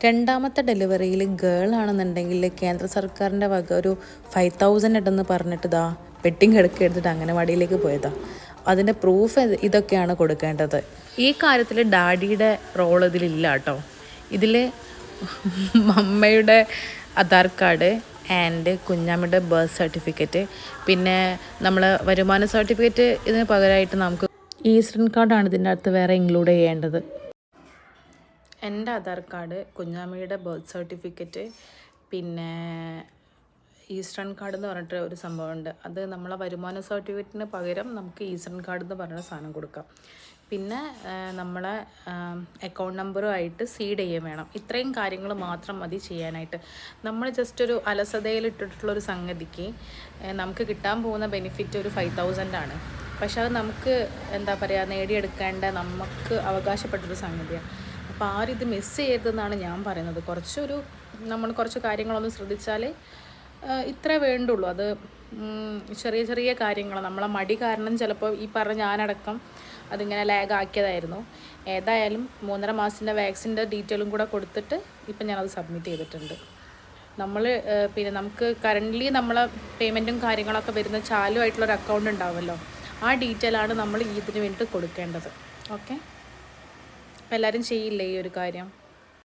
രണ്ടാമത്തെ ഡെലിവറിയിൽ ഗേൾ ആണെന്നുണ്ടെങ്കിൽ കേന്ദ്ര സർക്കാരിൻ്റെ വക ഒരു 5,000 ഇട്ടെന്ന് പറഞ്ഞിട്ട് ഇതാ വെട്ടിങ് കിടക്ക് എടുത്തിട്ട് അംഗനവാടിയിലേക്ക് പോയതാ. അതിൻ്റെ പ്രൂഫ് ഇതൊക്കെയാണ് കൊടുക്കേണ്ടത്. ഈ കാര്യത്തിൽ ഡാഡിയുടെ റോൾ ഇതിലില്ല കേട്ടോ. ഇതിൽ മമ്മയുടെ ആധാർ കാർഡ് ആൻഡ് കുഞ്ഞാമ്മയുടെ ബർത്ത് സർട്ടിഫിക്കറ്റ്, പിന്നെ നമ്മൾ വരുമാന സർട്ടിഫിക്കറ്റ് ഇതിന് പകരമായിട്ട് നമുക്ക് ഈസ്റ്റേൺ കാർഡാണ് ഇതിൻ്റെ അകത്ത് വേറെ ഇൻക്ലൂഡ് ചെയ്യേണ്ടത്. എൻ്റെ ആധാർ കാർഡ്, കുഞ്ഞാമ്മയുടെ ബർത്ത് സർട്ടിഫിക്കറ്റ്, പിന്നെ ഈസ്റ്റേൺ കാർഡ് എന്ന് പറഞ്ഞിട്ട് ഒരു സംഭവമുണ്ട്. അത് നമ്മളെ വരുമാന സർട്ടിഫിക്കറ്റിന് പകരം നമുക്ക് ഈസ്റ്റേൺ കാർഡ് എന്ന് പറഞ്ഞ സാധനം കൊടുക്കാം. പിന്നെ നമ്മളെ അക്കൗണ്ട് നമ്പറുമായിട്ട് സീഡ് ചെയ്യുകയും വേണം. ഇത്രയും കാര്യങ്ങൾ മാത്രം മതി ചെയ്യാനായിട്ട്. നമ്മൾ ജസ്റ്റ് ഒരു അലസതയിൽ ഇട്ടിട്ടുള്ളൊരു സംഗതിക്ക് നമുക്ക് കിട്ടാൻ പോകുന്ന ബെനിഫിറ്റ് ഒരു 5,000 ആണ്. പക്ഷെ അത് നമുക്ക് എന്താ പറയുക, നേടിയെടുക്കേണ്ട നമുക്ക് അവകാശപ്പെട്ടൊരു സംഗതിയാണ്. അപ്പോൾ ആരും ഇത് മിസ് ചെയ്യരുതെന്നാണ് ഞാൻ പറയുന്നത്. നമ്മൾ കുറച്ച് കാര്യങ്ങളൊന്ന് ശ്രദ്ധിച്ചാൽ ഇത്രേ വേണ്ടുള്ളൂ. അത് ചെറിയ ചെറിയ കാര്യങ്ങൾ, നമ്മളെ മടി കാരണം ചിലപ്പോൾ ഈ പറഞ്ഞ ഞാനടക്കം അതിങ്ങനെ ലാഗ് ആക്കിയതായിരുന്നു. ഏതായാലും 3.5 മാസത്തിൻ്റെ വാക്സിൻ്റെ ഡീറ്റെയിലും കൂടെ കൊടുത്തിട്ട് ഇപ്പം ഞാനത് സബ്മിറ്റ് ചെയ്തിട്ടുണ്ട്. പിന്നെ നമുക്ക് കറൻ്റ്ലി നമ്മളെ പേയ്മെൻറ്റും കാര്യങ്ങളൊക്കെ വരുന്ന ചാലുമായിട്ടുള്ളൊരു അക്കൗണ്ട് ഉണ്ടാവുമല്ലോ, ആ ഡീറ്റെയിലാണ് നമ്മൾ ഇതിന് വേണ്ടിയിട്ട് കൊടുക്കേണ്ടത്. ഓക്കെ, അപ്പോൾ എല്ലാവരും ചെയ്യില്ലേ ഈ ഒരു കാര്യം?